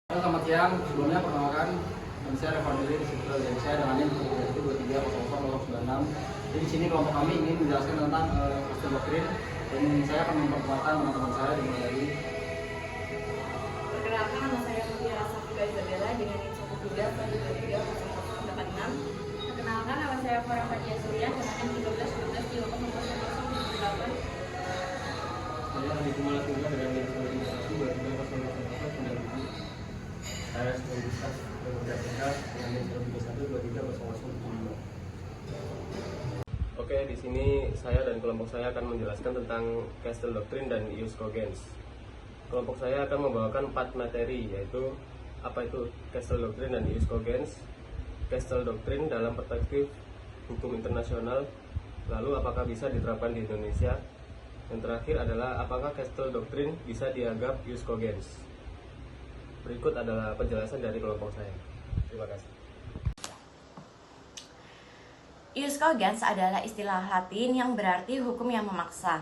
Selamat siang, sebelumnya perkenalkan nama saya Revandiri dan saya dengan NIM 230096. Jadi di sini kelompok kami ingin menjelaskan tentang Kristen doktrin dan saya akan memperkenalkan teman-teman saya dimulai dari. Perkenalkan, nama saya Mutiara Safira Isabella dengan NIM 13230086. Perkenalkan, nama saya Farah Fatia Surya dengan NIM 1312 Saya Adi Kumala Surya dengan NIM 1312 saya sebagai Ustaz dengan NIM 1312 Oke, di sini saya dan kelompok saya akan menjelaskan tentang Castle Doctrine dan Ius Cogens. Kelompok saya akan membawakan 4 materi, yaitu apa itu Castle Doctrine dan Ius Cogens, Castle Doctrine dalam perspektif hukum internasional, lalu apakah bisa diterapkan di Indonesia, yang terakhir adalah apakah Castle Doctrine bisa dianggap Ius Cogens. Berikut adalah penjelasan dari kelompok saya. Terima kasih. Ius cogens adalah istilah Latin yang berarti hukum yang memaksa.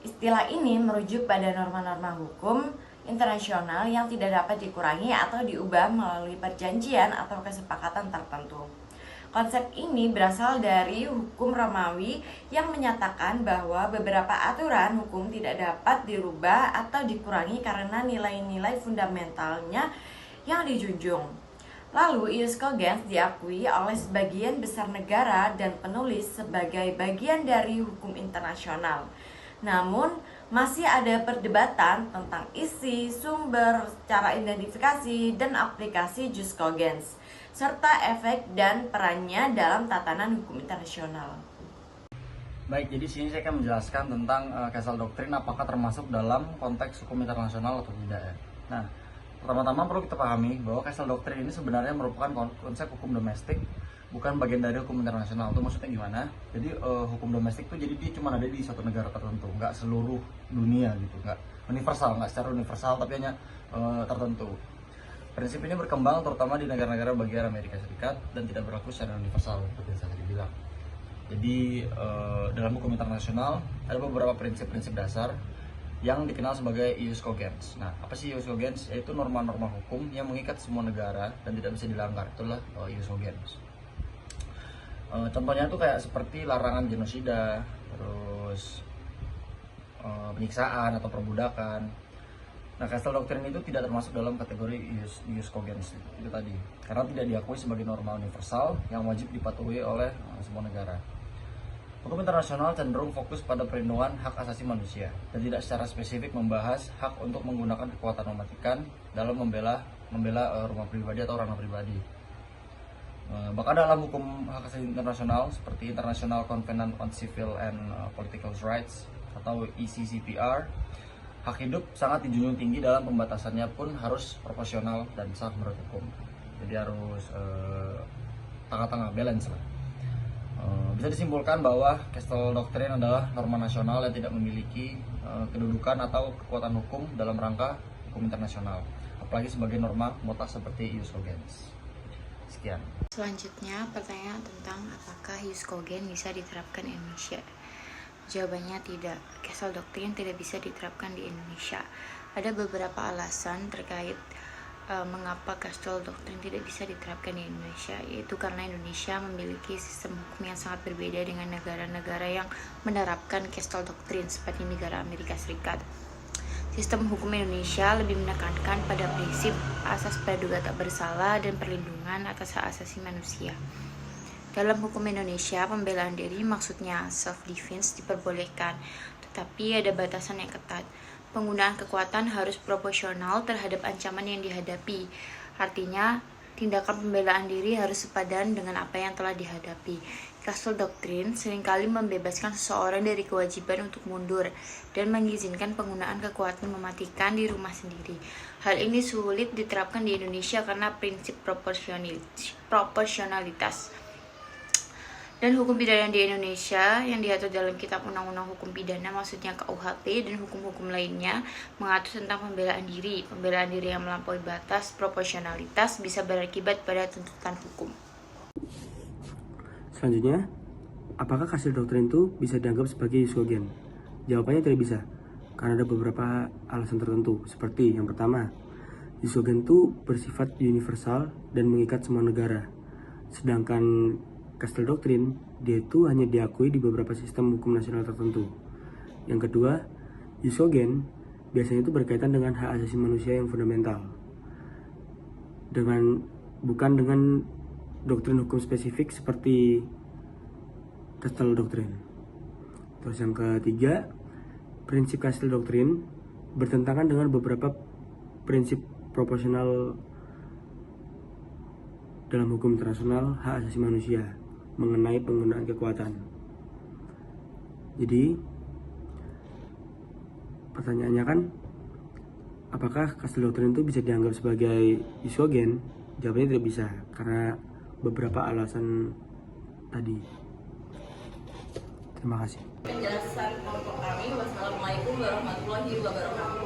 Istilah ini merujuk pada norma-norma hukum internasional yang tidak dapat dikurangi atau diubah melalui perjanjian atau kesepakatan tertentu. Konsep ini berasal dari hukum Romawi yang menyatakan bahwa beberapa aturan hukum tidak dapat dirubah atau dikurangi karena nilai-nilai fundamentalnya yang dijunjung. Lalu ius cogens diakui oleh sebagian besar negara dan penulis sebagai bagian dari hukum internasional. Namun, masih ada perdebatan tentang isi, sumber, cara identifikasi, dan aplikasi jus cogens, serta efek dan perannya dalam tatanan hukum internasional. Baik, jadi sini saya akan menjelaskan tentang Castle Doctrine apakah termasuk dalam konteks hukum internasional atau tidak ya. Nah, pertama-tama perlu kita pahami bahwa Castle Doctrine ini sebenarnya merupakan konsep hukum domestik, bukan bagian dari hukum internasional. Itu maksudnya gimana? Jadi hukum domestik itu jadi dia cuma ada di suatu negara tertentu, nggak seluruh dunia gitu, nggak universal, nggak secara universal, tapi hanya tertentu. Prinsip ini berkembang terutama di negara-negara bagian Amerika Serikat dan tidak berlaku secara universal seperti yang saya tadi bilang. Jadi dalam hukum internasional ada beberapa prinsip-prinsip dasar yang dikenal sebagai ius cogens. Nah, apa sih ius cogens? Yaitu norma-norma hukum yang mengikat semua negara dan tidak bisa dilanggar. Itulah ius cogens. Contohnya itu kayak seperti larangan genosida, terus penyiksaan atau perbudakan. Nah, Castle Doctrine itu tidak termasuk dalam kategori ius cogens itu tadi, karena tidak diakui sebagai norma universal yang wajib dipatuhi oleh semua negara. Hukum internasional cenderung fokus pada perlindungan hak asasi manusia dan tidak secara spesifik membahas hak untuk menggunakan kekuatan mematikan dalam membela rumah pribadi atau ranah pribadi. Bahkan dalam hukum hak asasi internasional seperti International Covenant on Civil and Political Rights atau ECCPR, hak hidup sangat dijunjung tinggi dalam pembatasannya pun harus proporsional dan sah menurut hukum. Jadi harus tengah-tengah, balance lah. Bisa disimpulkan bahwa Castle Doctrine adalah norma nasional yang tidak memiliki kedudukan atau kekuatan hukum dalam rangka hukum internasional, apalagi sebagai norma mutlak seperti ius cogens. Sekian. Selanjutnya, pertanyaan tentang apakah ius cogens bisa diterapkan di Indonesia. Jawabannya tidak. Castle Doctrine tidak bisa diterapkan di Indonesia. Ada beberapa alasan terkait mengapa Castle Doctrine tidak bisa diterapkan di Indonesia, yaitu karena Indonesia memiliki sistem hukum yang sangat berbeda dengan negara-negara yang menerapkan Castle Doctrine seperti negara Amerika Serikat. Sistem hukum Indonesia lebih menekankan pada prinsip asas praduga tak bersalah dan perlindungan atas hak asasi manusia. Dalam hukum Indonesia, pembelaan diri maksudnya self-defense diperbolehkan, tetapi ada batasan yang ketat. Penggunaan kekuatan harus proporsional terhadap ancaman yang dihadapi. Artinya, tindakan pembelaan diri harus sepadan dengan apa yang telah dihadapi. Castle Doctrine seringkali membebaskan seseorang dari kewajiban untuk mundur dan mengizinkan penggunaan kekuatan mematikan di rumah sendiri. Hal ini sulit diterapkan di Indonesia karena prinsip proporsionalitas. Dan hukum pidana di Indonesia yang diatur dalam Kitab Undang-Undang Hukum Pidana, maksudnya KUHP, dan hukum-hukum lainnya mengatur tentang pembelaan diri. Pembelaan diri yang melampaui batas proporsionalitas bisa berakibat pada tuntutan hukum. Selanjutnya, apakah Castle Doctrine itu bisa dianggap sebagai ius cogens? Jawabannya tidak bisa, karena ada beberapa alasan tertentu. Seperti yang pertama, Ius cogens itu bersifat universal dan mengikat semua negara. Sedangkan Castle Doctrine, dia itu hanya diakui di beberapa sistem hukum nasional tertentu. Yang kedua, ius cogens biasanya itu berkaitan dengan hak asasi manusia yang fundamental. Bukan dengan doktrin hukum spesifik seperti Castle Doctrine. Terus yang ketiga, prinsip Castle Doctrine bertentangan dengan beberapa prinsip proporsional dalam hukum internasional hak asasi manusia mengenai penggunaan kekuatan. Jadi pertanyaannya kan, apakah Castle Doctrine itu bisa dianggap sebagai ius cogens? Jawabannya tidak bisa karena beberapa alasan tadi. Terima kasih. Penjelasan kelompok kami. Wassalamualaikum warahmatullahi wabarakatuh.